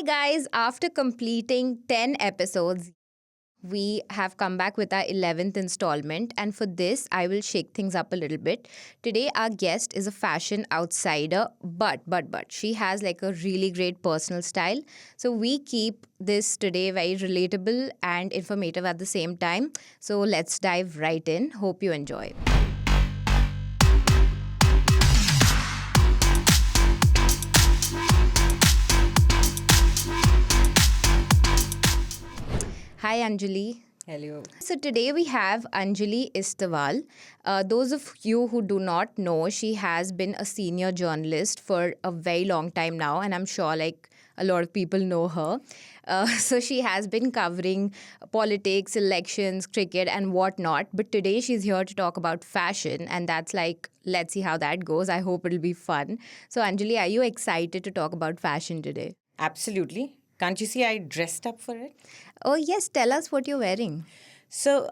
Hi, guys. After completing 10 episodes, we have come back with our 11th installment. And for this, I will shake things up a little bit. Today, our guest is a fashion outsider, but she has like a really great personal style. So, we keep this today very relatable and informative at the same time. So, let's dive right in. Hope you enjoy. Hi, Anjali. Hello. So today we have Anjilee Istwal. Those of you who do not know, she has been a senior journalist for a very long time now, and I'm sure like a lot of people know her. So she has been covering politics, elections, cricket, and whatnot. But today she's here to talk about fashion, and that's like, let's see how that goes. I hope it'll be fun. So Anjali, are you excited to talk about fashion today? Absolutely. Can't you see I dressed up for it? Oh yes, tell us what you're wearing. So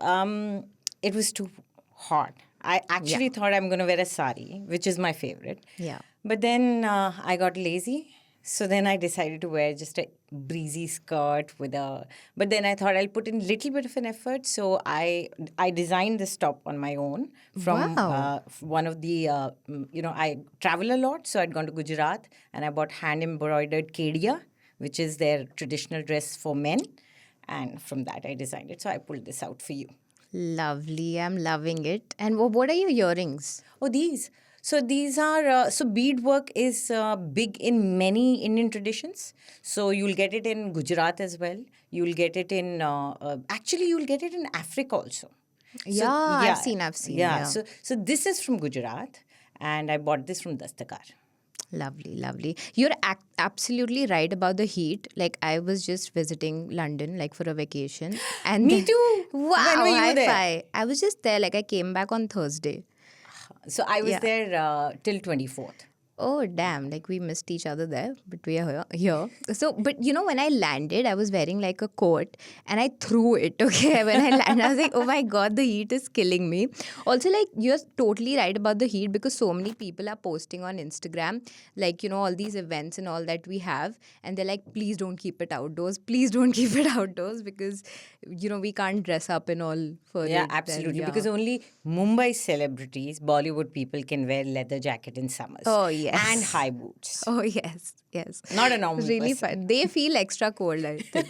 it was too hot. I actually Yeah. thought I'm going to wear a sari, which is my favorite. Yeah. But then I got lazy. So then I decided to wear just a breezy skirt with a. But then I thought I'll put in a little bit of an effort. So I designed this top on my own from Wow. one of the. I travel a lot, so I'd gone to Gujarat and I bought hand embroidered kedia, which is their traditional dress for men. And from that, I designed it. So I pulled this out for you. Lovely. I'm loving it. And what are your earrings? Oh, these. So these are beadwork is big in many Indian traditions. So you'll get it in Gujarat as well. You'll get it in actually you'll get it in Africa also. Yeah, So I've yeah, seen, I've seen. yeah. Yeah. So this is from Gujarat, and I bought this from Dastakar. Lovely, lovely. You're absolutely right about the heat. Like, I was just visiting London, like, for a vacation. And Me too. wow, When were you high there? five. I was just there. Like, I came back on Thursday. So I was Yeah. there till 24th. Oh, damn. Like, we missed each other there, but we are here. So, but you know, when I landed, I was wearing like a coat and I threw it, okay? When I landed, I was like, oh my God, the heat is killing me. Also, like, you're totally right about the heat because so many people are posting on Instagram, like, you know, all these events and all that we have. And they're like, please don't keep it outdoors. Please don't keep it outdoors because, you know, we can't dress up and all for Yeah, it. Then, absolutely. yeah. Because only Mumbai celebrities, Bollywood people can wear leather jacket in summers Oh, and yes. high boots. Oh, yes, yes. Not a normal Really person. fun. They feel extra cold, I think.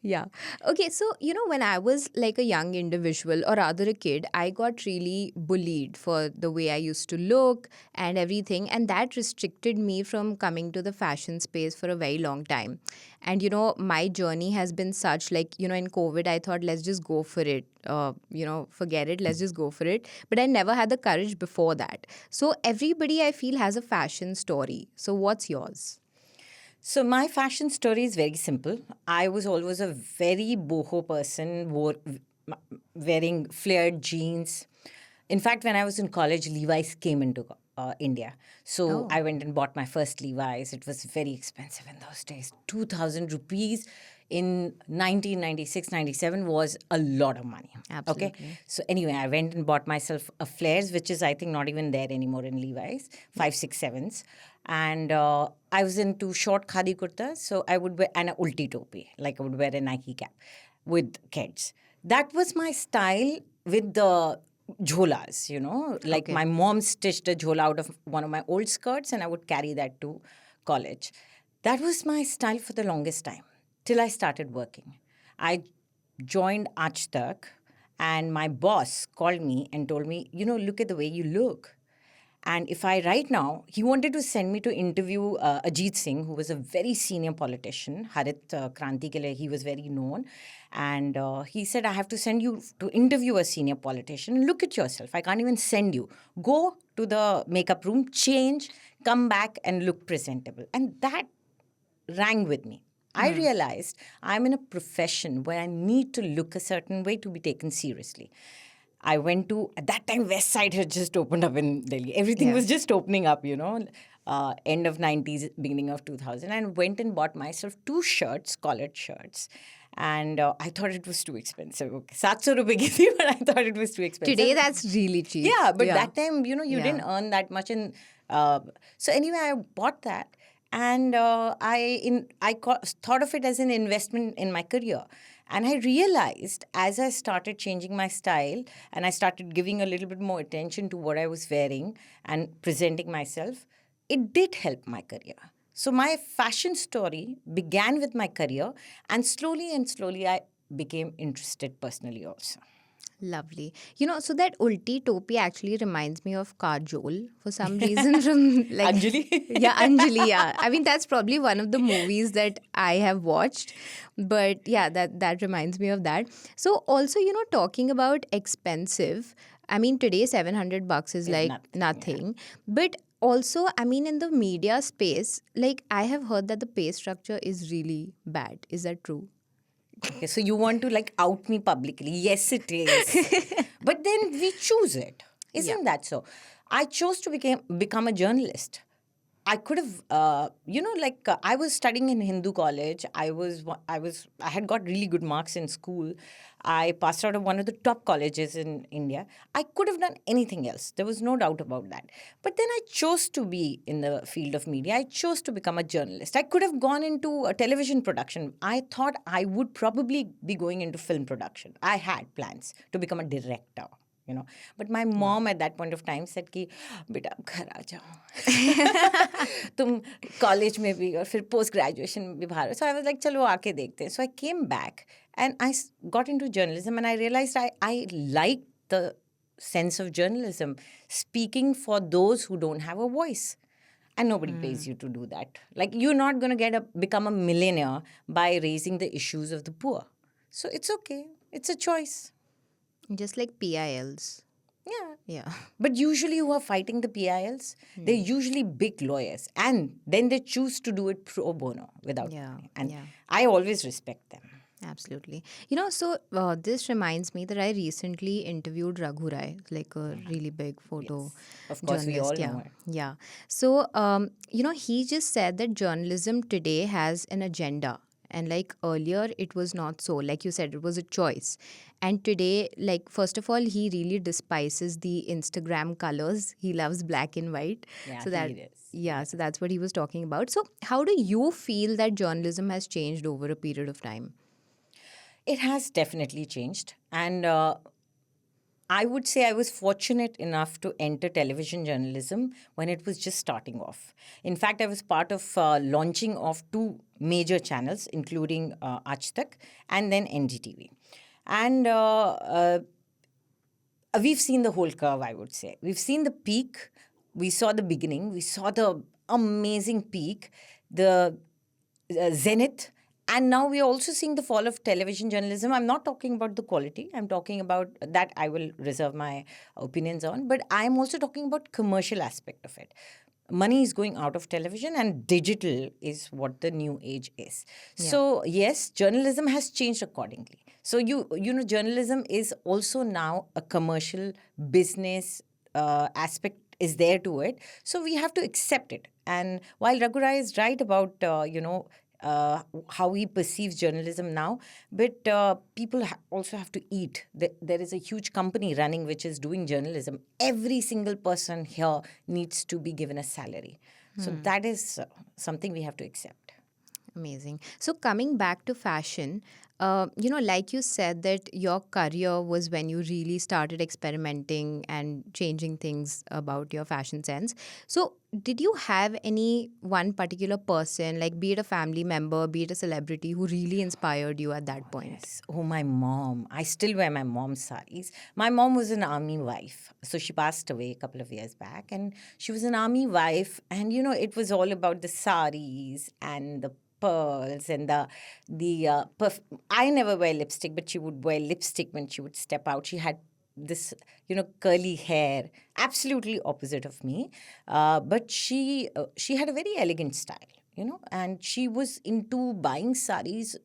Yeah. Okay, so, you know, when I was like a young individual or rather a kid, I got really bullied for the way I used to look and everything. And that restricted me from coming to the fashion space for a very long time. And, you know, my journey has been such like, you know, in COVID, I thought, let's just go for it. Forget it, let's just go for it. But I never had the courage before that. So everybody I feel has a fashion story. So what's yours? So my fashion story is very simple. I was always a very boho person, wearing flared jeans. In fact, when I was in college, Levi's came into India. So Oh. I went and bought my first Levi's. It was very expensive in those days. 2,000 rupees in 1996, 97 was a lot of money. Okay. Absolutely. So anyway, I went and bought myself a flares, which is I think not even there anymore in Levi's, 567s. And I was into short khadi kurtas, so I would wear and a ulti topi, like I would wear a Nike cap with kids. That was my style with the jholas, you know, like Okay. my mom stitched a jhola out of one of my old skirts, and I would carry that to college. That was my style for the longest time till I started working. I joined Aaj Tak, and my boss called me and told me, you know, look at the way you look. And if I right now, he wanted to send me to interview Ajit Singh, who was a very senior politician, Harit Kranti ke liye he was very known. And he said, I have to send you to interview a senior politician. Look at yourself. I can't even send you. Go to the makeup room, change, come back and look presentable. And that rang with me. I realized I'm in a profession where I need to look a certain way to be taken seriously. I went to, at that time, West Side had just opened up in Delhi. Everything Yeah. was just opening up, you know, end of 90s, beginning of 2000. And went and bought myself 2 shirts, collared shirts. And I thought it was too expensive. Okay, 700 rupees ki thi, but I thought it was too expensive. Today that's really cheap. Yeah, but that time, you know, you Yeah. didn't earn that much. And so anyway, I bought that. and thought of it as an investment in my career. And I realized as I started changing my style and I started giving a little bit more attention to what I was wearing and presenting myself, it did help my career. So my fashion story began with my career, and slowly I became interested personally also. Lovely. So that ulti topi actually reminds me of Kajol for some reason from like Anjali? yeah, Anjali, yeah. I mean that's probably one of the movies that I have watched. But yeah, that reminds me of that. So also, talking about expensive, I mean today $700 is Is like nothing. Yeah. nothing. But also, I mean in the media space, like I have heard that the pay structure is really bad. Is that true? Okay, so you want to like out me publicly. Yes, it is. But then we choose it. Yeah. Isn't that so? I chose to become a journalist. I could have, I was studying in Hindu college. I had got really good marks in school. I passed out of one of the top colleges in India. I could have done anything else. There was no doubt about that. But then I chose to be in the field of media. I chose to become a journalist. I could have gone into a television production. I thought I would probably be going into film production. I had plans to become a director. But my mom at that point of time said कि बेटा अब घर आ जाओ तुम college में भी और फिर पोस्ट ग्रेजुएशन में भी बाहर. So I was like चलो आके देखते हैं. So I came back and I got into journalism, and I realized I liked the sense of journalism, speaking for those who don't have a voice. And nobody pays you to do that. Like, you're not going to become a millionaire by raising the issues of the poor. So it's okay. It's a choice. Just like PILs. Yeah. Yeah. But usually who are fighting the PILs, they're usually big lawyers. And then they choose to do it pro bono without money. And I always respect them. Absolutely. So this reminds me that I recently interviewed Raghu Rai, like a really big photo Of course, we all journalist. Yeah. know it. Yeah. So, he just said that journalism today has an agenda. And like earlier, it was not so. Like you said, it was a choice. And today, like, first of all, he really despises the Instagram colors. He loves black and white. Yeah, so that, he is. Yeah, so that's what he was talking about. So, how do you feel that journalism has changed over a period of time? It has definitely changed. And I would say I was fortunate enough to enter television journalism when it was just starting off. In fact, I was part of launching of two major channels, including Aaj Tak and then NDTV. And we've seen the whole curve, I would say. We've seen the peak. We saw the beginning. We saw the amazing peak, the zenith. And now we are also seeing the fall of television journalism. I'm not talking about the quality. I'm talking about that I will reserve my opinions on. But I'm also talking about commercial aspect of it. Money is going out of television, and digital is what the new age is. Yeah. So yes, journalism has changed accordingly. So journalism is also now a commercial business aspect is there to it. So we have to accept it. And while Raghu Rai is right about how he perceives journalism now, but people also have to eat. There is a huge company running which is doing journalism. Every single person here needs to be given a salary. So that is something we have to accept. Amazing. So coming back to fashion, like you said that your career was when you really started experimenting and changing things about your fashion sense. So did you have any one particular person, like be it a family member, be it a celebrity, who really inspired you at that point? Yes. Oh, my mom. I still wear my mom's sarees. My mom was an army wife. So she passed away a couple of years back. And she was an army wife. And, it was all about the sarees and the pearls and I never wear lipstick, but she would wear lipstick when she would step out. She had this, curly hair, absolutely opposite of me. But she had a very elegant style, and she was into buying sarees.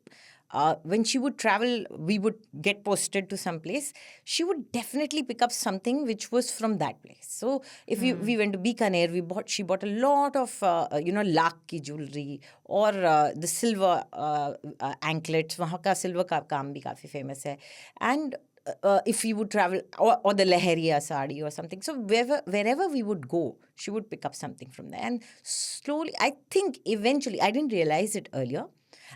When she would travel, we would get posted to some place. She would definitely pick up something which was from that place. So if we went to Bikaner, she bought a lot of lakh ki jewelry or the silver anklets. वहाँ का silver का काम भी काफी famous है. And if we would travel, or the Leheriya sari or something. So wherever we would go, she would pick up something from there. And slowly, I think eventually, I didn't realize it earlier,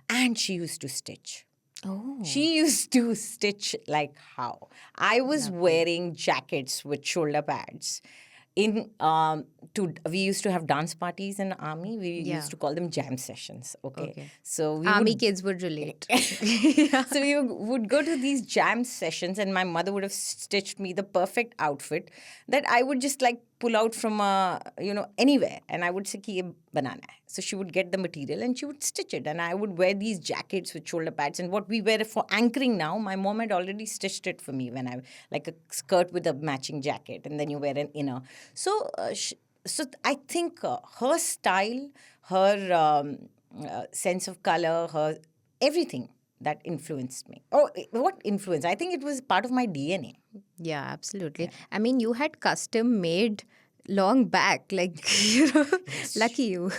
and she used to stitch. Oh, She used to stitch like how? I was lovely. wearing jackets with shoulder pads. In we used to have dance parties in the army. We Yeah. used to call them jam sessions. Okay, Okay. so we Army would kids would relate. Yeah. so we would go to these jam sessions, and my mother would have stitched me the perfect outfit that I would just like pull out from anywhere, and I would say ki ye banana hai. So she would get the material and she would stitch it, and I would wear these jackets with shoulder pads. And what we wear for anchoring now, my mom had already stitched it for me when I like a skirt with a matching jacket, and then you wear an inner. So I think her style, her sense of color, her everything that influenced me. Oh, what influence? I think it was part of my DNA. Yeah, absolutely. I mean, you had custom made long back, like, lucky you.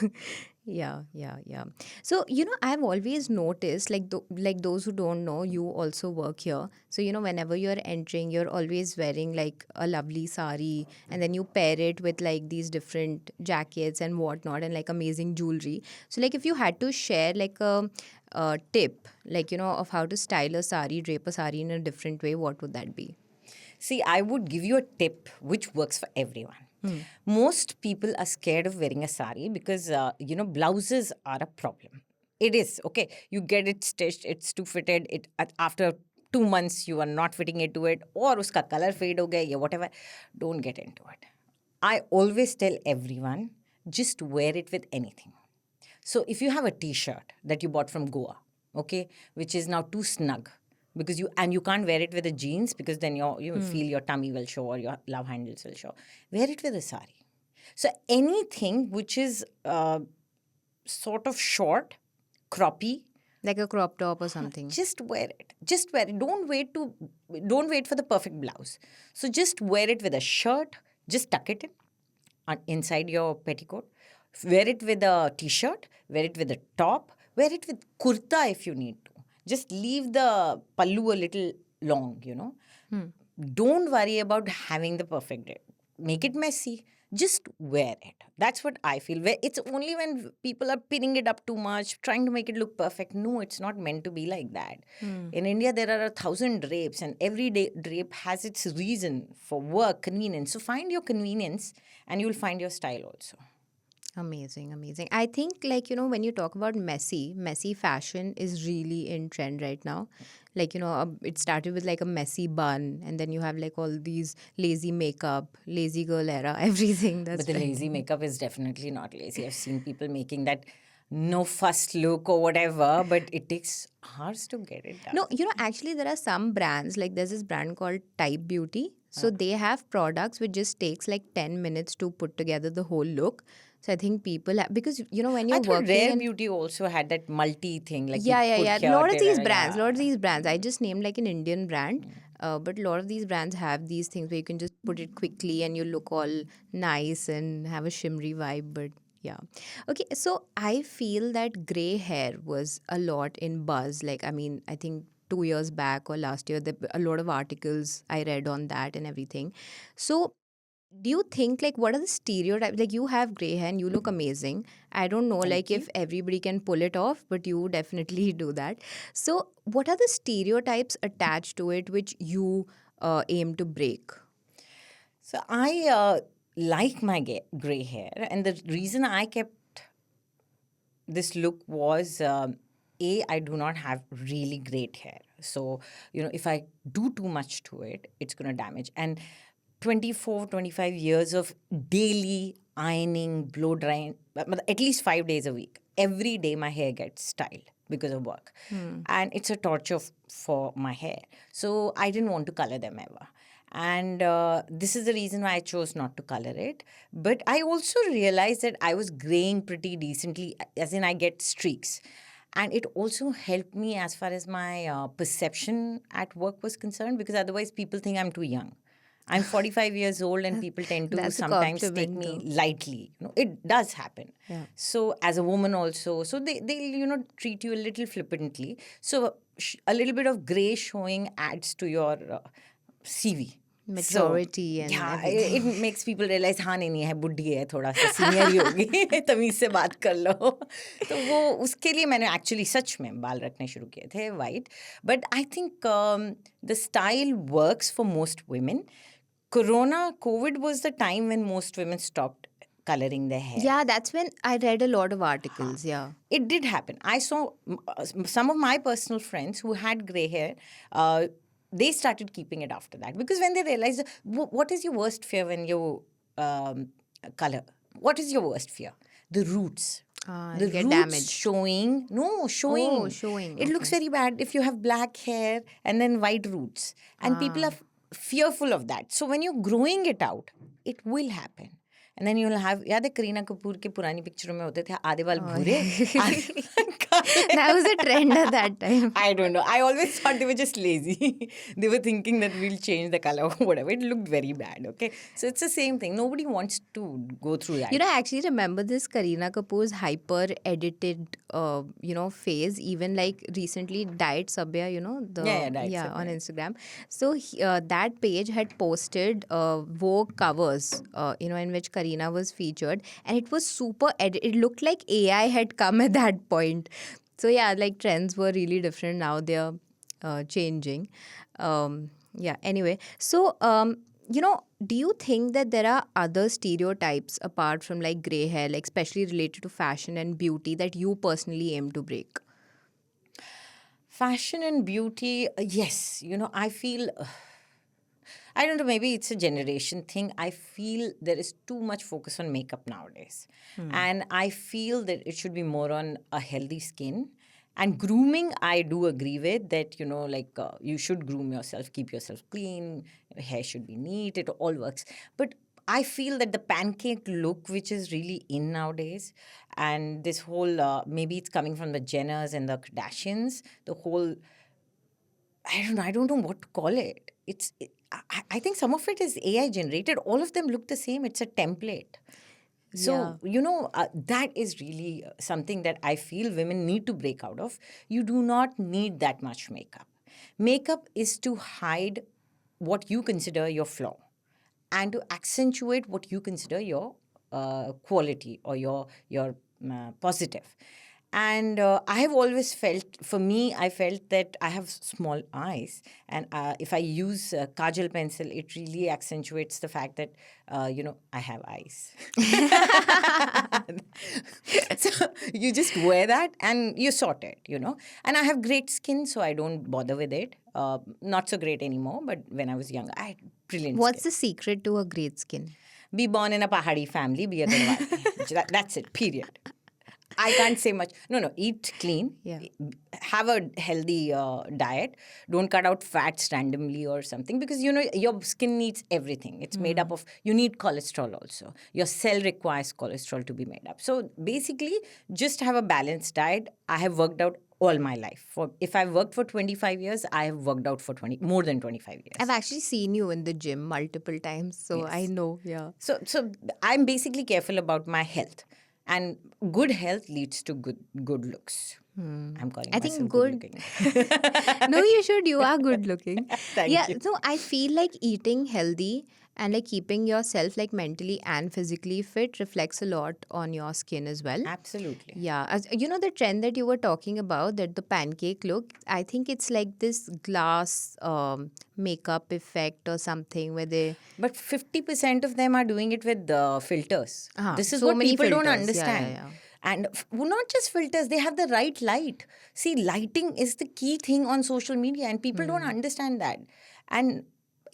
Yeah, yeah, yeah. So, I've always noticed, like, like those who don't know, you also work here. So, whenever you're entering, you're always wearing like a lovely sari, and then you pair it with like these different jackets and whatnot, and like amazing jewelry. So, like, if you had to share like a tip, like, of how to style a sari, drape a sari in a different way, what would that be? See, I would give you a tip which works for everyone. Most people are scared of wearing a sari because, blouses are a problem. It is, okay. You get it stitched, it's too fitted. After 2 months, you are not fitting into it, or uska color fade ho gaya, whatever. Don't get into it. I always tell everyone, just wear it with anything. So if you have a t-shirt that you bought from Goa, okay, which is now too snug because you can't wear it with the jeans because then you feel your tummy will show or your love handles will show. Wear it with a sari. So anything which is sort of short, croppy, Like a crop top or something. just wear it. Just wear it. Don't wait for the perfect blouse. So just wear it with a shirt. Just tuck it in inside your petticoat. Wear it with a t-shirt. Wear it with a top. Wear it with kurta if you need to. Just leave the pallu a little long. Don't worry about having the perfect day. Make it messy. Just wear it. That's what I feel. It's only when people are pinning it up too much, trying to make it look perfect. No, it's not meant to be like that. In India, there are 1,000 drapes, and every drape has its reason for work, convenience. So find your convenience, and you'll find your style also. Amazing, amazing. I think, like, when you talk about messy fashion is really in trend right now. Like, it started with like a messy bun, and then you have like all these lazy makeup, lazy girl era, everything that's But the lazy trending. makeup is definitely not lazy. I've seen people making that no fuss look or whatever, but it takes hours to get it done. No, actually, there are some brands, like there's this brand called Type Beauty. So they have products which just takes like 10 minutes to put together the whole look. So I think people have, because, when I you're thought working Rare in. Beauty also had that multi thing, like you Yeah, yeah, put yeah. here, Lot of these brands, yeah. lot of these brands. I just named like an Indian brand, but a lot of these brands have these things where you can just put it quickly and you look all nice and have a shimmery vibe. But yeah, okay. So I feel that gray hair was a lot in buzz. Like, I mean, I think 2 years back or last year, a lot of articles I read on that and everything. So do you think, like, what are the stereotypes? Like, you have gray hair and you look amazing. I don't know, like, Thank you. if everybody can pull it off, but you definitely do that. So what are the stereotypes attached to it which you aim to break? So I like my gray hair, and the reason I kept this look was I do not have really great hair. So, if I do too much to it, it's going to damage. And 24, 25 years of daily ironing, blow drying, at least 5 days a week. Every day my hair gets styled because of work. And it's a torture for my hair. So I didn't want to color them ever. And this is the reason why I chose not to color it. But I also realized that I was graying pretty decently, as in I get streaks. And it also helped me as far as my perception at work was concerned, because otherwise people think I'm too young. I'm 45 years old, and people tend to That's a sometimes take compliment, me though. lightly. It does happen. Yeah. So as a woman also, so they'll treat you a little flippantly. So a little bit of gray showing adds to your CV. So Maturity and yeah, it everything. makes people realize हाँ नहीं है बुढ़ी है थोड़ा सा senior ही होगी तमीज से बात कर लो तो वो उसके लिए मैंने एक्चुअली सच में बाल रखने शुरू किए थे white but I think the style works for most women COVID was the time when most women stopped coloring their hair. Yeah, that's when I read a lot of articles. Yeah. It did happen. I saw some of my personal friends who had gray hair. They started keeping it after that because when they realized what is your worst fear when you color? What is your worst fear? The roots. The Get roots damaged. showing. No, showing. Oh, showing. It looks very bad if you have black hair and then white roots. And people are fearful of that. So when you're growing it out, it will happen. And then you'll have, याद है करीना कपूर के पुरानी पिक्चरों में होते थे आधे बाल भूरे आधे बाल काले. That was a trend at that time. I don't know. I always thought they were just lazy. They were thinking that we'll change the color or whatever. It looked very bad, okay? So it's the same thing. Nobody wants to go through that. You know, I actually remember this Kareena Kapoor's hyper edited, phase. Even like recently, Diet Sabya, Diet Sabya. on Instagram. So that page had posted Vogue covers, in which Kareena was featured, and it was super It looked like AI had come at that point. So yeah, like trends were really different. Now they're changing. Anyway, so do you think that there are other stereotypes apart from like gray hair, like especially related to fashion and beauty, that you personally aim to break? Fashion and beauty, yes. I feel, I don't know, maybe it's a generation thing. I feel there is too much focus on makeup nowadays. And I feel that it should be more on a healthy skin. And grooming, I do agree with that, you should groom yourself, keep yourself clean, your hair should be neat, it all works. But I feel that the pancake look, which is really in nowadays, and this whole, maybe it's coming from the Jenners and the Kardashians, the whole, I don't know what to call it. I think some of it is AI generated. All of them look the same. It's a template. So, that is really something that I feel women need to break out of. You do not need that much makeup. Makeup is to hide what you consider your flaw and to accentuate what you consider your quality or your positive. And I have always felt, for me, I felt that I have small eyes. And if I use Kajol pencil, it really accentuates the fact that, I have eyes. So you just wear that and you sort it, And I have great skin, so I don't bother with it. Not so great anymore, but when I was younger, I had brilliant What's skin. the secret to a great skin? Be born in a Pahadi family, be a Gadwali. That's it, period. I can't say much. No, eat clean. Yeah. Have a healthy diet. Don't cut out fats randomly or something because, your skin needs everything. It's made up of, you need cholesterol also. Your cell requires cholesterol to be made up. So basically, just have a balanced diet. I have worked out all my life. If I've worked for 25 years, I have worked out for more than 25 years. I've actually seen you in the gym multiple times, so Yes. I know, yeah. So I'm basically careful about my health. And good health leads to good looks. I'm calling I myself think good good. looking. No, you should. You are good looking. Thank you. So I feel like eating healthy and like keeping yourself like mentally and physically fit reflects a lot on your skin as well. Absolutely. Yeah. The trend that you were talking about, that the pancake look, I think it's like this glass makeup effect or something where they... But 50% of them are doing it with filters. This is so what many people don't filters. understand. Yeah. And not just filters, they have the right light. See, lighting is the key thing on social media and people don't understand that. And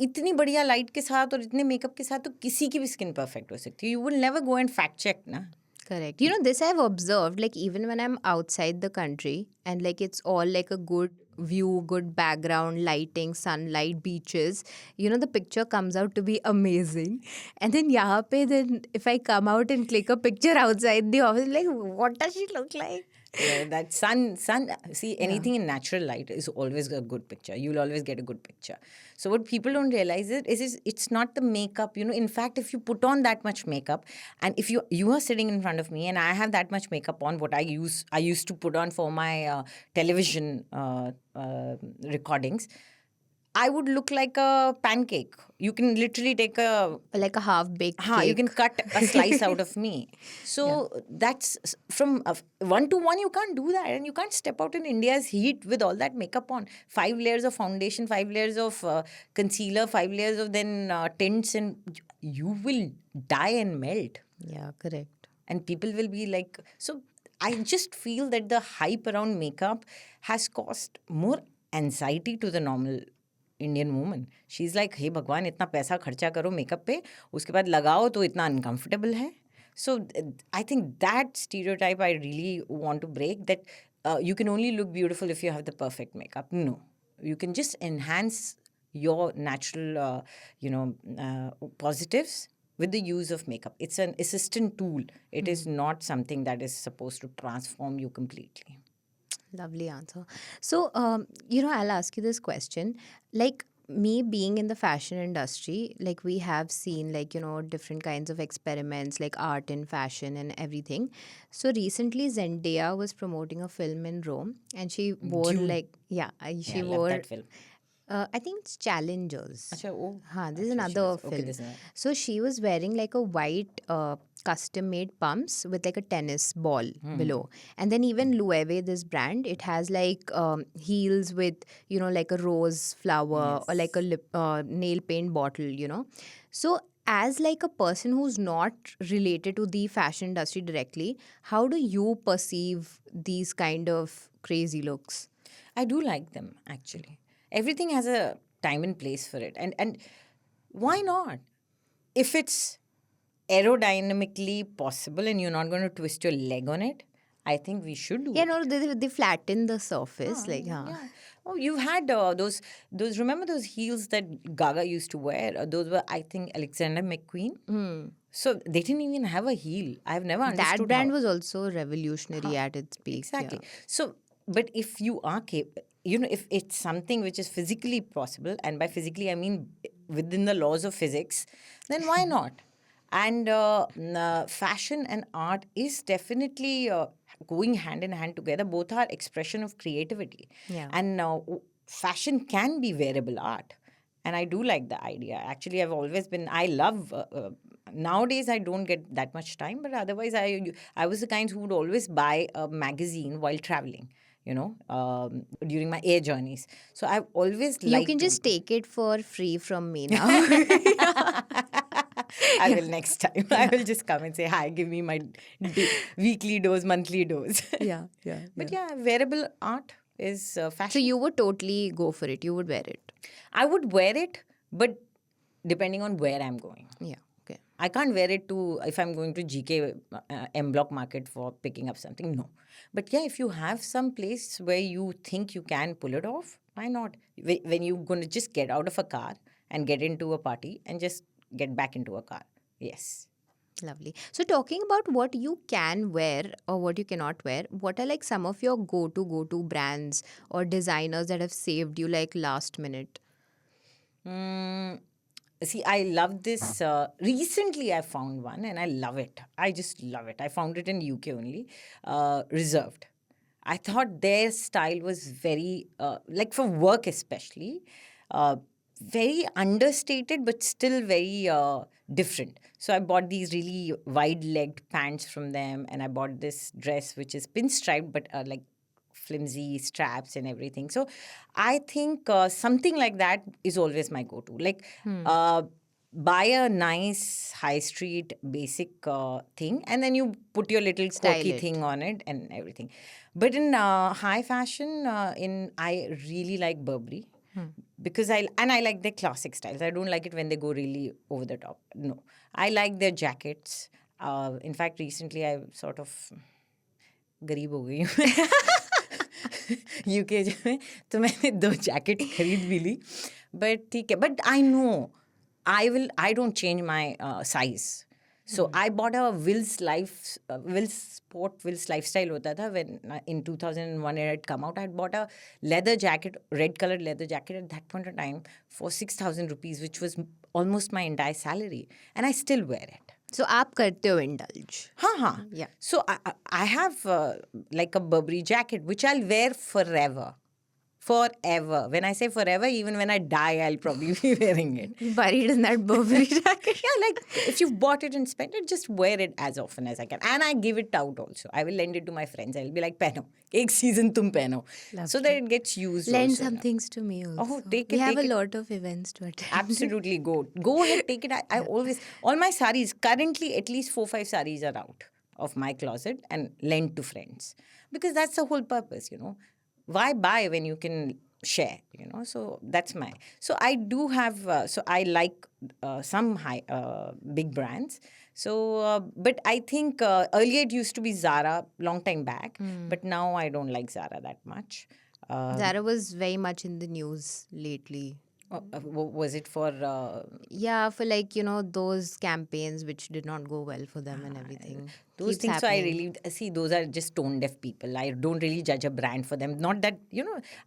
इतनी बढ़िया light के साथ और इतने makeup के साथ तो किसी की भी स्किन परफेक्ट हो सकती है. You will never go and fact check, na? Correct. This I've observed, like even when I'm outside the country and like it's all like a good view, good background, lighting, sunlight, beaches, the picture comes out to be amazing. And then yahan pe, then if I come out and click a picture outside the office, like what does she look like? That sun. See, anything in natural light is always a good picture. You'll always get a good picture. So what people don't realize is it's not the makeup. In fact, if you put on that much makeup, and if you are sitting in front of me, and I have that much makeup on, what I used to put on for my television recordings, I would look like a pancake. You can literally take Like a half-baked you cake. can cut a slice out of me. So that's from one to one. You can't do that, and you can't step out in India's heat with all that makeup on. 5 layers of foundation, 5 layers of concealer, 5 layers of then tints, and you will die and melt. Yeah, correct. And people will be like, so I just feel that the hype around makeup has caused more anxiety to the normal Indian woman. She's like, hey भगवान इतना पैसा खर्चा करो makeup पे, उसके बाद लगाओ तो इतना uncomfortable है. So I think that stereotype I really want to break, that you can only look beautiful if you have the perfect makeup. No, you can just enhance your natural positives with the use of makeup. It's an assistant tool. It is not something that is supposed to transform you completely. Lovely answer. So, I'll ask you this question. Like, me being in the fashion industry, like, we have seen, like, different kinds of experiments, like art and fashion and everything. So, recently, Zendaya was promoting a film in Rome, and she wore, Dune. like, she I love wore. that film. I think it's Challengers. Acha, oh, This is acha, she another was- okay, film. this is another. So she was wearing like a white custom-made pumps with like a tennis ball below. And then even Loewe, this brand, it has like heels with, like a rose flower or like a nail paint bottle. So as like a person who's not related to the fashion industry directly, how do you perceive these kind of crazy looks? I do like them, actually. Everything has a time and place for it. And why not? If it's aerodynamically possible and you're not going to twist your leg on it, I think we should do Yeah, it. no, they flatten the surface. Yeah. Oh, you've had those. Remember those heels that Gaga used to wear? Those were, I think, Alexander McQueen. So they didn't even have a heel. I've never understood That brand how. was also revolutionary at its peak. Exactly. Yeah. So, but if you are if it's something which is physically possible, and by physically I mean within the laws of physics, then why not? And fashion and art is definitely going hand in hand together. Both are expression of creativity. Yeah. And fashion can be wearable art. And I do like the idea. Actually, I love, nowadays I don't get that much time, but otherwise I was the kind who would always buy a magazine while traveling, during my air journeys. So I've always You liked can to- just take it for free from me now. I will next time. I will just come and say, hi, give me my weekly dose, monthly dose. yeah. But yeah, wearable art is fashion. So you would totally go for it. You would wear it. I would wear it, but depending on where I'm going. Yeah. Okay. I can't wear it if I'm going to GK M Block Market for picking up something. No. But yeah, if you have some place where you think you can pull it off, why not? When you're going to just get out of a car and get into a party and just get back into a car. Yes. Lovely. So talking about what you can wear or what you cannot wear, what are like some of your go-to brands or designers that have saved you like last minute? See, I love this. Recently, I found one and I love it. I just love it. I found it in UK only. Reserved. I thought their style was very, like for work especially, very understated but still very different. So I bought these really wide-legged pants from them, and I bought this dress which is pinstriped but like flimsy straps and everything. So I think something like that is always my go-to. Like buy a nice high street basic thing, and then you put your little Style quirky it. thing on it and everything. But in high fashion, I really like Burberry. Because I like their classic styles. I don't like it when they go really over the top. No, I like their jackets. In fact, recently I sort of गरीब हो गई हूँ UK में तो मैंने 2 jacket खरीद भी ली but ठीक है but I know I don't change my size So I bought a Will's lifestyle hota tha when in 2001 it had come out. I had bought a leather jacket, red colored leather jacket at that point of time for 6,000 rupees, which was almost my entire salary, and I still wear it. So आप करते हो indulge. हाँ. Yeah. So I have like a Burberry jacket which I'll wear forever. Forever. When I say forever, even when I die, I'll probably be wearing it. Buried in that Burberry jacket. Yeah, like if you've bought it and spent it, just wear it as often as I can. And I give it out also. I will lend it to my friends. I'll be like, pehno. Ek season tum pehno. So that it gets used Lend also. some things to me also. Oh, take it. We have take a it. lot of events to attend. Absolutely go ahead, take it. I always, all my sarees, currently at least 4-5 sarees are out of my closet and lent to friends, because that's the whole purpose, why buy when you can share, so that's so I do have so I like some high big brands. So but I think earlier it used to be Zara long time back, but now I don't like Zara that much. Zara was very much in the news lately. Was it for Yeah, for those campaigns which did not go well for them and everything. those Keeps things? So I happening. really see those are just tone deaf people. I don't really judge a brand for them. Not that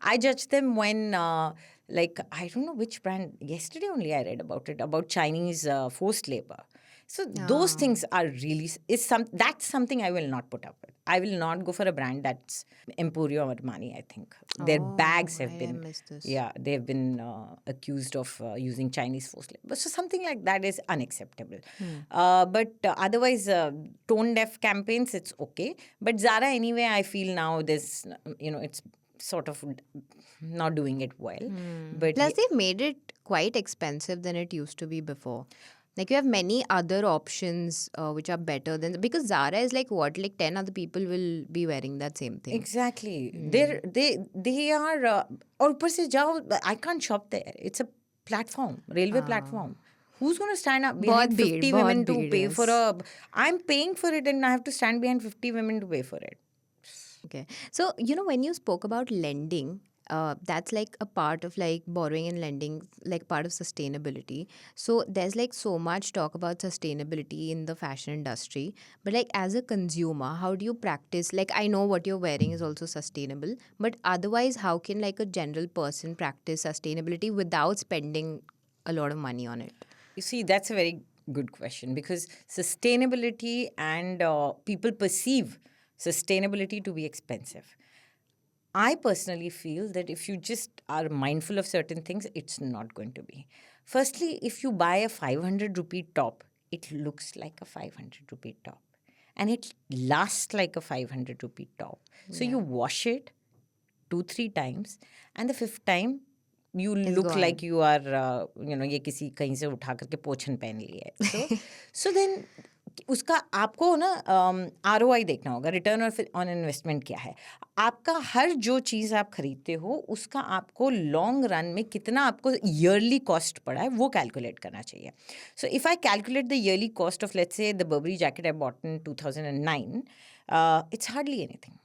I judge them when like I don't know which brand. Yesterday only I read about it, about Chinese forced labor. So those things are really that's something I will not put up with. I will not go for a brand that's Emporio or Armani. I think their bags have been missed this. yeah, they've been accused of using Chinese forced labor. So something like that is unacceptable. But otherwise, tone deaf campaigns, it's okay. But Zara, anyway, I feel now there's, it's sort of not doing it well. But Plus, they've made it quite expensive than it used to be before. Like you have many other options which are better than, because Zara is like 10 other people will be wearing that same thing. Exactly. They are और ऊपर से जाओ, I can't shop there. It's a platform, railway platform. Who's going to stand up behind बहुत 50 बहुत women to भीड़, pay yes. for a... I'm paying for it and I have to stand behind 50 women to pay for it. Okay. So, when you spoke about lending, that's like a part of like borrowing and lending, like part of sustainability. So there's like so much talk about sustainability in the fashion industry. But like as a consumer, how do you practice? Like I know what you're wearing is also sustainable, but otherwise, how can like a general person practice sustainability without spending a lot of money on it? You see, that's a very good question, because sustainability and people perceive sustainability to be expensive. I personally feel that if you just are mindful of certain things, it's not going to be. Firstly, if you buy a 500 rupee top, it looks like a 500 rupee top. And it lasts like a 500 rupee top. So you wash it 2-3 times, and the 5th time, you look gone. like you are, ये किसी कहीं से उठा करके पोछन पहन ली है. So then, उसका आपको ना ROI देखना होगा, रिटर्न ऑन इन्वेस्टमेंट क्या है. आपका हर जो चीज़ आप खरीदते हो उसका आपको लॉन्ग रन में कितना आपको ईयरली कॉस्ट पड़ा है वो कैलकुलेट करना चाहिए. So if I calculate the yearly cost of let's say the Burberry jacket I bought in 2009, it's hardly anything.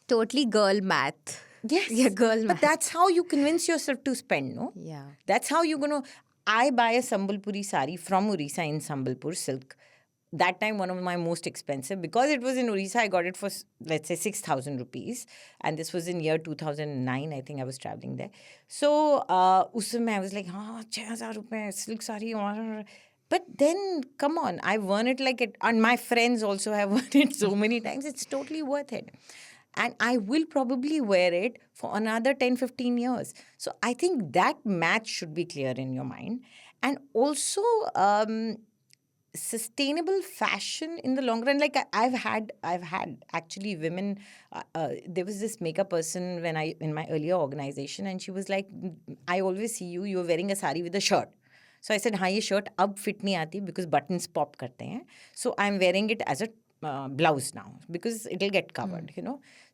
Totally girl math. Yes. Yeah, girl But math. that's how you convince yourself to spend, no? Yeah. That's how you're going to... I buy a Sambalpuri sari from Orissa in Sambalpur silk. That time, one of my most expensive, because it was in Orissa, I got it for, let's say, 6,000 rupees. And this was in year 2009, I think I was traveling there. So, us समय I was like, 6,000 rupees, silk sari. But then, come on, I've worn it like it, and my friends also have worn it so many times. It's totally worth it. And I will probably wear it for another 10-15 years. So I think that match should be clear in your mind. And also, sustainable fashion in the long run. Like I've had actually women. There was this makeup person in my earlier organization, and she was like, "I always see you. You're wearing a sari with a shirt." So I said, "हाँ, ये shirt अब fit नहीं आती because buttons pop करते हैं. So I'm wearing it as a blouse now because it'll get covered,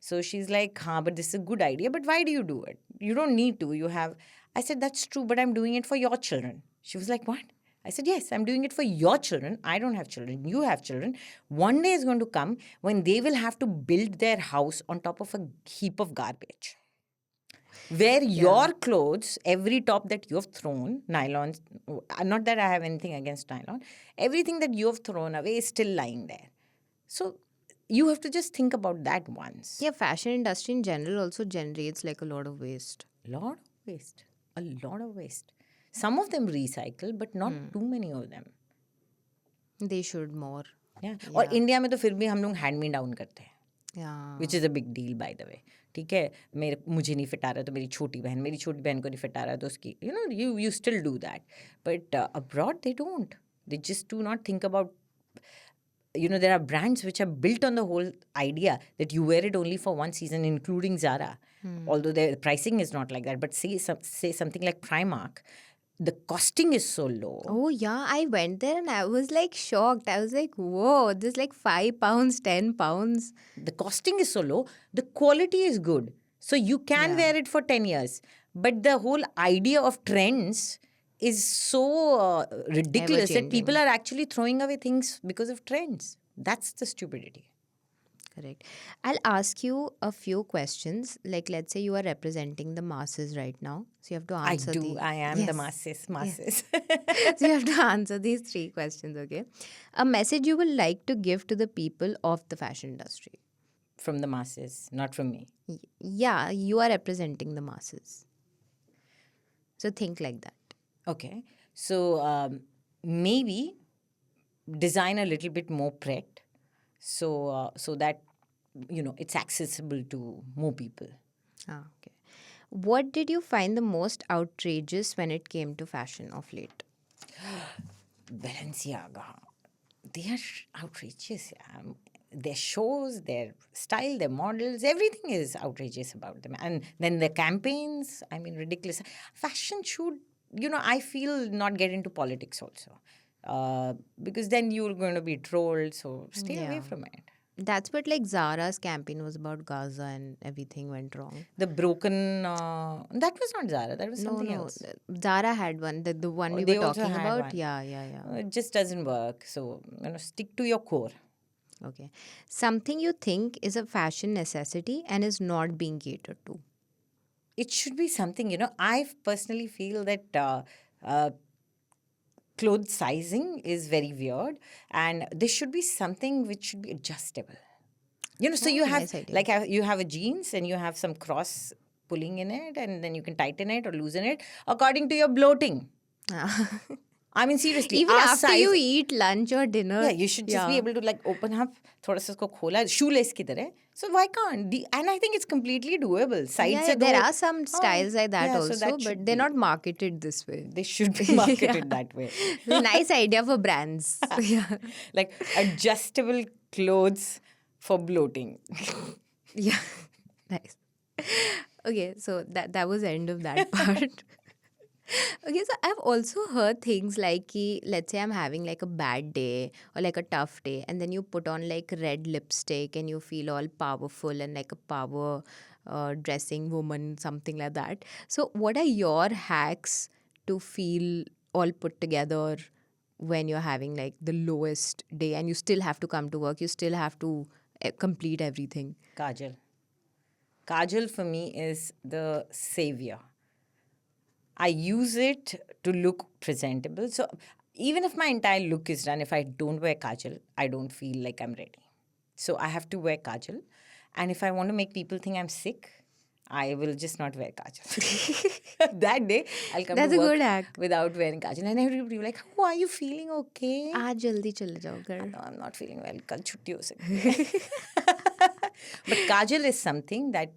So she's like, but this is a good idea. But why do you do it? You don't need to. You have... I said, that's true, but I'm doing it for your children. She was like, what? I said, yes, I'm doing it for your children. I don't have children. You have children. One day is going to come when they will have to build their house on top of a heap of garbage. Wear your clothes, every top that you have thrown, nylon, not that I have anything against nylon, everything that you have thrown away is still lying there. So you have to just think about that once. Yeah, fashion industry in general also generates like a lot of waste. Lot of waste. A lot of waste. Some of them recycle, but not too many of them. They should more. Yeah. और India में तो फिर भी हम लोग hand me down करते हैं. Yeah. Which is a big deal by the way. ठीक है, मुझे नहीं फिट आ रहा तो मेरी छोटी बहन को नहीं फिट आ रहा तो उसकी you still do that, but abroad they don't. They just do not think about, there are brands which are built on the whole idea that you wear it only for one season, including Zara. Although their pricing is not like that, but say something like Primark, the costing is so low. Oh yeah, I went there and I was like shocked. I was like, whoa, this is like 5 pounds, 10 pounds. The costing is so low. The quality is good. So you can wear it for 10 years. But the whole idea of trends is so ridiculous that people are actually throwing away things because of trends. That's the stupidity. Correct. I'll ask you a few questions. Like, let's say you are representing the masses right now. So you have to answer I am the masses. Yes. So you have to answer these 3 questions, okay? A message you would like to give to the people of the fashion industry. From the masses, not from me. Yeah, you are representing the masses. So think like that. Okay. So maybe design a little bit more pret, so that it's accessible to more people. Okay. What did you find the most outrageous when it came to fashion of late? Balenciaga. They are outrageous. Yeah. Their shows, their style, their models, everything is outrageous about them. And then the campaigns, I mean, ridiculous. Fashion should, I feel, not get into politics also. Because then you're going to be trolled, so stay away from it. That's what like Zara's campaign was about Gaza and everything went wrong. The broken, that was not Zara, that was something else. Zara had one, the one we were talking about. One. Yeah. It just doesn't work. So, stick to your core. Okay. Something you think is a fashion necessity and is not being catered to. It should be something, I personally feel that clothes sizing is very weird, and there should be something which should be adjustable. So you have like you have a jeans and you have some cross pulling in it, and then you can tighten it or loosen it according to your bloating. I mean, seriously. Even after you eat lunch or dinner. Yeah, you should just be able to like open up, thoda sa usko khola, shoelace ki tarah. So why can't? And I think it's completely doable. Sides there are some styles like that also, so but they're not marketed this way. They should be marketed that way. Nice idea for brands. Like adjustable clothes for bloating. Yeah, nice. Okay, so that was the end of that part. Okay, so I've also heard things like, let's say I'm having like a bad day or like a tough day, and then you put on like red lipstick and you feel all powerful and like a power dressing woman, something like that. So what are your hacks to feel all put together when you're having like the lowest day and you still have to come to work, you still have to complete everything? Kajol. Kajol for me is the savior. I use it to look presentable. So even if my entire look is done, if I don't wear kajal, I don't feel like I'm ready. So I have to wear kajal. And if I want to make people think I'm sick, I will just not wear kajal. That day, I'll come to work without wearing kajal. And everybody will be like, oh, are you feeling okay? Aaj jaldi chale jao ghar. No, I'm not feeling well. Kal chutti ho sakti hai. But kajal is something that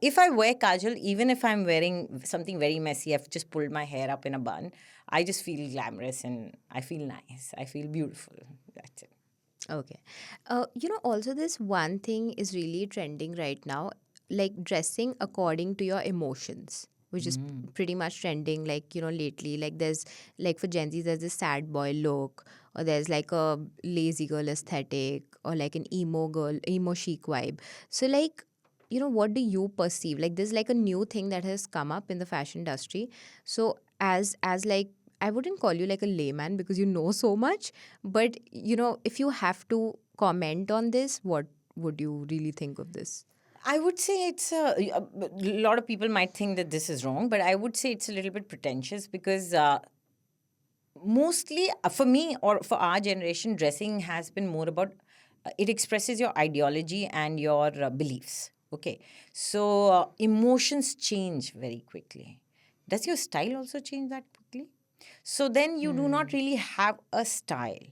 if I wear kajal, even if I'm wearing something very messy, I've just pulled my hair up in a bun, I just feel glamorous and I feel nice. I feel beautiful. That's it. Okay. Also this one thing is really trending right now, like dressing according to your emotions, which is pretty much trending, like, lately. Like there's, like for Gen Z, there's this sad boy look, or there's like a lazy girl aesthetic, or like an emo chic vibe. So like, what do you perceive? Like there's like a new thing that has come up in the fashion industry. So as like, I wouldn't call you like a layman because you know so much, but if you have to comment on this, what would you really think of this? I would say it's a lot of people might think that this is wrong, but I would say it's a little bit pretentious because mostly for me or for our generation, dressing has been more about it expresses your ideology and your beliefs. Okay, so emotions change very quickly. Does your style also change that quickly? So then you do not really have a style.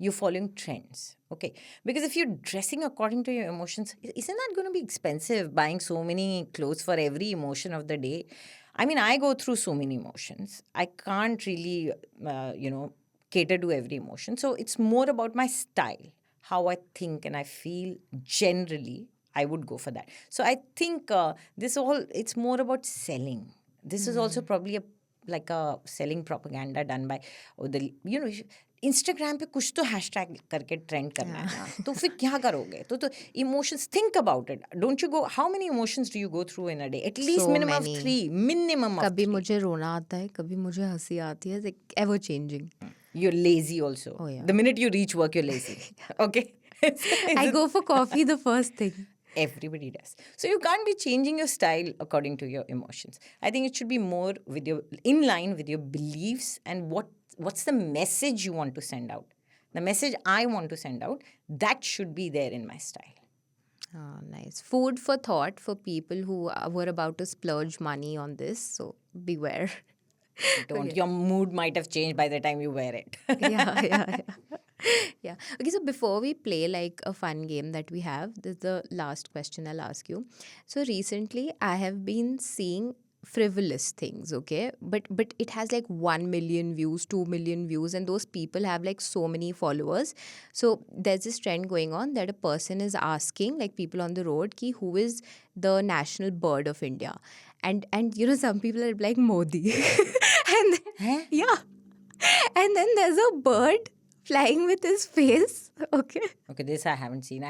You're following trends. Okay. Because if you're dressing according to your emotions, isn't that going to be expensive buying so many clothes for every emotion of the day? I mean, I go through so many emotions. I can't really, cater to every emotion. So it's more about my style, how I think and I feel generally. I would go for that. So I think it's more about selling. This is also probably like a selling propaganda done by Instagram पे कुछ तो hashtag करके trend करना है ना तो फिर क्या करोगे तो emotions think about it don't you go how many emotions do you go through in a day at least So minimum of many. 3 minimum of कभी मुझे रोना आता है, कभी मुझे हंसी आती है, like ever changing. you're lazy also Oh, yeah. the minute you reach work you're lazy okay I go for coffee the first thing. everybody does so you can't be changing your style according to your emotions I think it should be more with your in line with your beliefs and what's the message you want to send out the message I want to send out that should be there in my style. Oh, nice. Food for thought for people who were about to splurge money on this. So beware. Don't Okay. your mood might have changed by the time you wear it. Yeah. Yeah. Okay, so before we play like a fun game that we have, this is the last question I'll ask you. So recently I have been seeing frivolous things, okay? But it has like 1 million views, 2 million views, and those people have like so many followers. So there's this trend going on that a person is asking like people on the road ki who is the national bird of India. And you know some people are like Modi. And then, yeah. And then there's a bird flying with his face. Okay. Okay, this I haven't seen.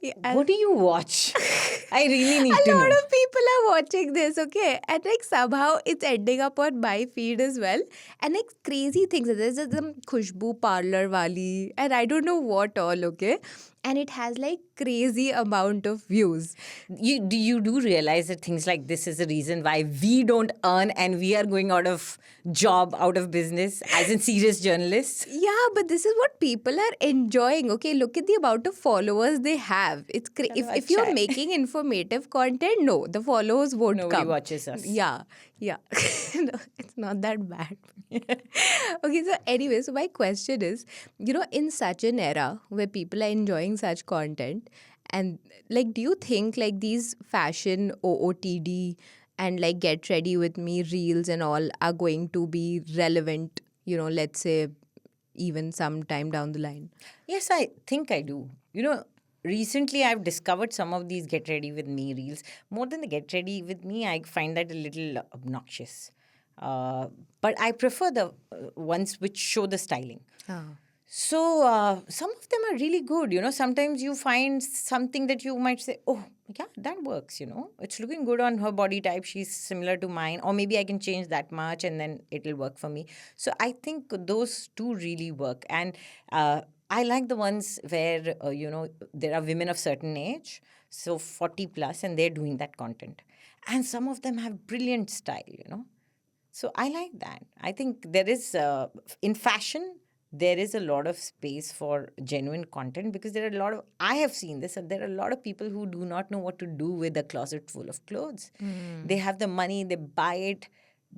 Yeah, What do you watch? I really need a to lot know. of people are watching this, okay? And like somehow it's ending up on my feed as well. And like crazy things. There's some Khushbu parlor wali and I don't know what all, okay? And it has like crazy amount of views. You do realize that things like this is the reason why we don't earn and we are going out of job, out of business, as in serious journalists? Yeah, but this is what people are enjoying. Okay, look at the amount of followers they have. It's if you're अच्छा है. making informative content, no, the followers won't Nobody come. watches us. Yeah, yeah. No, it's not that bad. Okay, so anyway, so my question is, in such an era where people are enjoying such content, and like, do you think like these fashion OOTD and like get ready with me reels and all are going to be relevant, let's say even sometime down the line? Yes, I think I do. Recently I've discovered some of these get ready with me reels. More than the get ready with me, I find that a little obnoxious. But I prefer the ones which show the styling. So some of them are really good. Sometimes you find something that you might say, oh, yeah, that works. It's looking good on her body type. She's similar to mine. Or maybe I can change that much and then it'll work for me. So I think those two really work. And I like the ones where, there are women of certain age, so 40 plus, and they're doing that content. And some of them have brilliant style. So I like that. I think there is, in fashion, there is a lot of space for genuine content because there are a lot of, I have seen this, and there are a lot of people who do not know what to do with a closet full of clothes. They have the money, they buy it,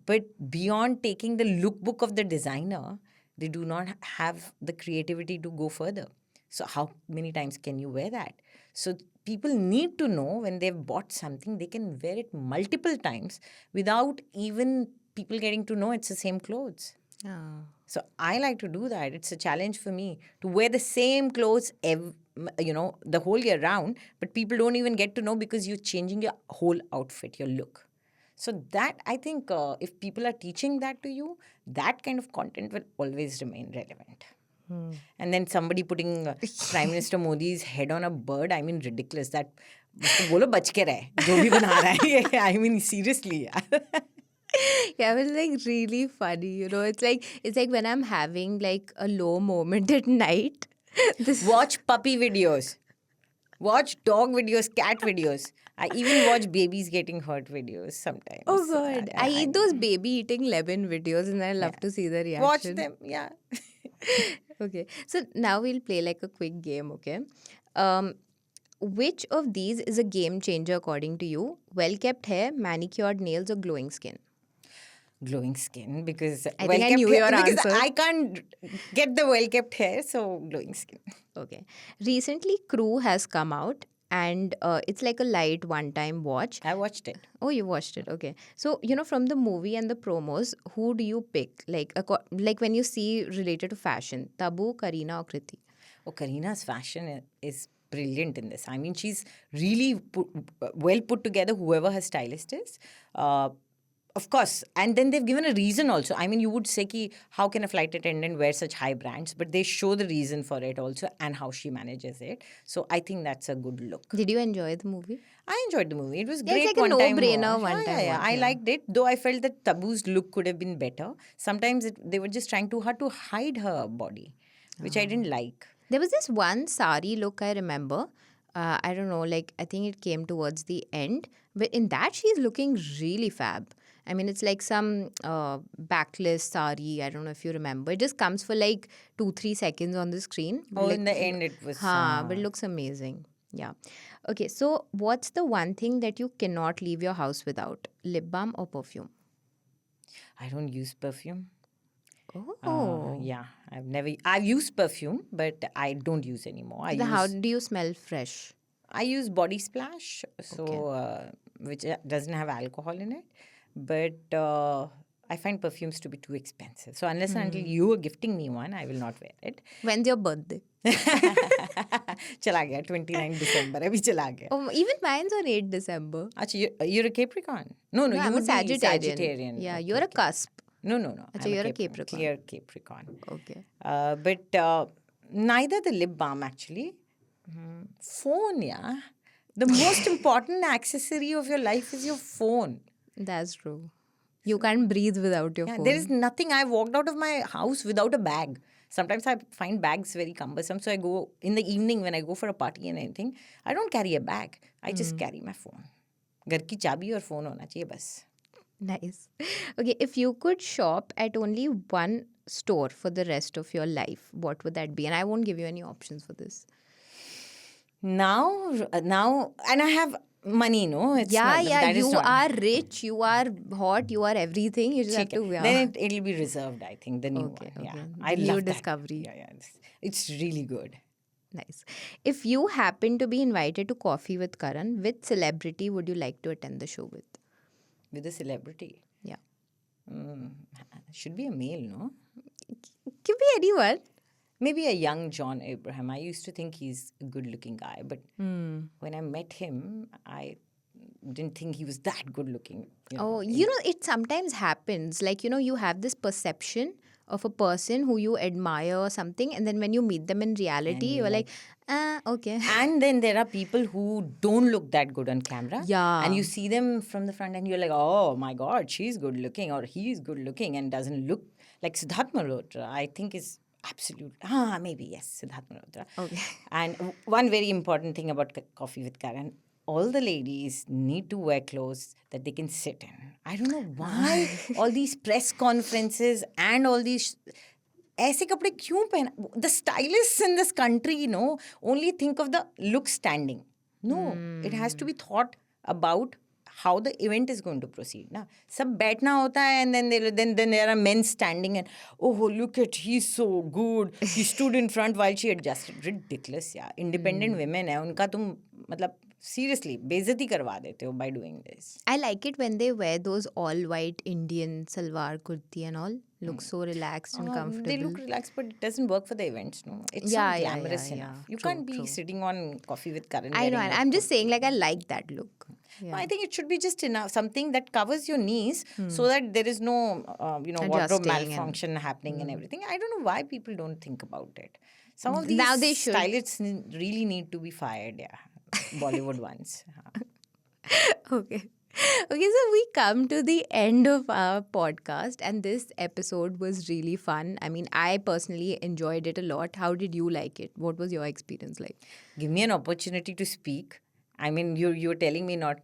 but beyond taking the lookbook of the designer, they do not have the creativity to go further. So how many times can you wear that? So people need to know when they've bought something, they can wear it multiple times without even people getting to know it's the same clothes. So I like to do that. It's a challenge for me to wear the same clothes, the whole year round, but people don't even get to know because you're changing your whole outfit, your look. So that, I think, if people are teaching that to you, that kind of content will always remain relevant. And then somebody putting Prime Minister Modi's head on a bird, I mean, ridiculous. That, उसको बोलो बच के रहे, जो भी बना रहा है ये. I mean, seriously. Yeah, it was like really funny, it's like when I'm having like a low moment at night. Watch puppy videos. watch dog videos, cat videos. I even watch babies getting hurt videos sometimes. Oh God, I eat those know. baby eating lemon videos, and I love Yeah. to see the Watch reaction. them, yeah. Okay, so now we'll play like a quick game. Okay, um, which of these is a game changer according to you? Well kept hair, manicured nails, or glowing skin? Glowing skin, because I well think I kept knew hair, your because answer. I can't get the well kept hair, so glowing skin. Okay. Recently, Crew has come out, and it's like a light one-time watch. I watched it. Oh, you watched it. Okay. So, from the movie and the promos, who do you pick? Like when you see related to fashion, Tabu, Karina, or Kriti? Oh, Karina's fashion is brilliant in this. I mean, she's really well put together, whoever her stylist is. Of course. And then they've given a reason also. I mean, you would say, ki, how can a flight attendant wear such high brands? But they show the reason for it also and how she manages it. So I think that's a good look. Did you enjoy the movie? I enjoyed the movie. It was Yeah, it's great like a one-time no-brainer watch. one-time watch. I Yeah. liked it, though I felt that Tabu's look could have been better. Sometimes they were just trying too hard to hide her body, which I didn't like. There was this one sari look I remember. I don't know, like I think it came towards the end. But in that, she's looking really fab. I mean, it's like some backless sari. I don't know if you remember. It just comes for like 2-3 seconds on the screen. Oh, in the end, it was. But it looks amazing. Yeah. Okay, so what's the one thing that you cannot leave your house without? Lip balm or perfume? I don't use perfume. Oh. Yeah, I've used perfume, but I don't use anymore. How do you smell fresh? I use Body Splash, so which doesn't have alcohol in it. But I find perfumes to be too expensive. So unless and until you are gifting me one, I will not wear it. When's your birthday? चला गया 29 December. अभी चला गया. Oh, even mine's on 8 December. अच्छा, you're a Capricorn? No, No, you I'm a would be Sagittarian. Yeah, Okay, you're a okay. cusp. No. Achha, I'm you're a Capricorn. Clear Capricorn. Okay. But neither the lip balm actually. Phone, yeah. The most important accessory of your life is your phone. That's true. You can't breathe without your Yeah, phone. there is nothing. I walked out of my house without a bag. Sometimes I find bags very cumbersome. So I go in the evening when I go for a party and anything, I don't carry a bag. I just carry my phone. घर की चाबी और phone होना चाहिए बस. Nice. Okay, if you could shop at only one store for the rest of your life, what would that be? And I won't give you any options for this. Now, and I have money, no? It's Yeah, that is you not- are rich, you are hot, you are everything. You just have to, yeah. Then it'll be reserved, I think, the new Okay, one. Yeah, okay. I New love that. discovery. Yeah. It's really good. Nice. If you happen to be invited to Coffee with Karan, which celebrity would you like to attend the show with? With a celebrity. Yeah. Should be a male, no? Could be anyone. Maybe a young John Abraham. I used to think he's a good-looking guy, but when I met him, I didn't think he was that good-looking. It sometimes happens. Like, you have this perception of a person who you admire or something, and then when you meet them in reality, you're like, okay. And then there are people who don't look that good on camera. Yeah. And you see them from the front and you're like, oh my God, she's good looking or he's good looking and doesn't look like Siddharth Malhotra. I think is absolute. Maybe yes, Siddharth Malhotra. Okay. And one very important thing about Coffee with Karan, all the ladies need to wear clothes that they can sit in. I don't know why all these press conferences and all these ऐसे कपड़े क्यों पहना? The stylists in this country, only think of the look standing. No, it has to be thought about how the event is going to proceed. Na? सब बैठना होता है and then there are men standing and oh look at he's so good. He stood in front while she adjusted. Ridiculous, yeah. Independent women है उनका तुम मतलब seriously बेइज्जती करवा देते हो by doing this. I like it when they wear those all white Indian salwar kurti and all. Look so relaxed and comfortable. They look relaxed, but it doesn't work for the events, no? It's Yeah, not yeah, glamorous yeah, enough. yeah. You True, can't be true. sitting on Coffee with Karan. I know, wearing and that I'm just kurti. saying, like, I like that look. No, Yeah. I think it should be just enough, something that covers your knees so that there is no, wardrobe Adjusting malfunction happening and everything. I don't know why people don't think about it. Some of these Now they should. stylists really need to be fired, yeah. Bollywood ones. Okay. Okay, so we come to the end of our podcast, and this episode was really fun. I mean, I personally enjoyed it a lot. How did you like it? What was your experience like? Give me an opportunity to speak. I mean, you're telling me not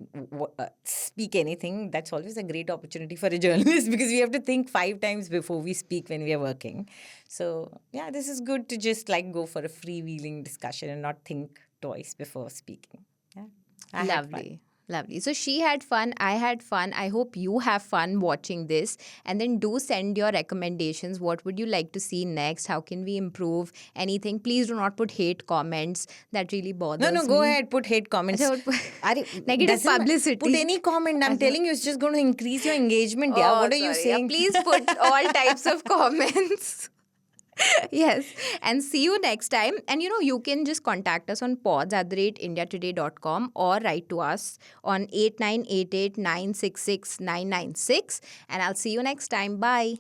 speak anything. That's always a great opportunity for a journalist because we have to think 5 times before we speak when we are working. So yeah, this is good to just like go for a freewheeling discussion and not think twice before speaking. Yeah, I had fun. Lovely. Lovely. So she had fun. I had fun. I hope you have fun watching this. And then do send your recommendations. What would you like to see next? How can we improve anything? Please do not put hate comments. That really No, bothers no, me. go ahead. Put hate comments. अच्छा, negative Doesn't publicity. Put any comment. I'm telling you, it's just going to increase your engagement. Yeah, Oh, what are you sorry. Yeah, saying? please put all types of comments. Yes. And see you next time. And you can just contact us on pods@indiatoday.com or write to us on 8988966996. And I'll see you next time. Bye.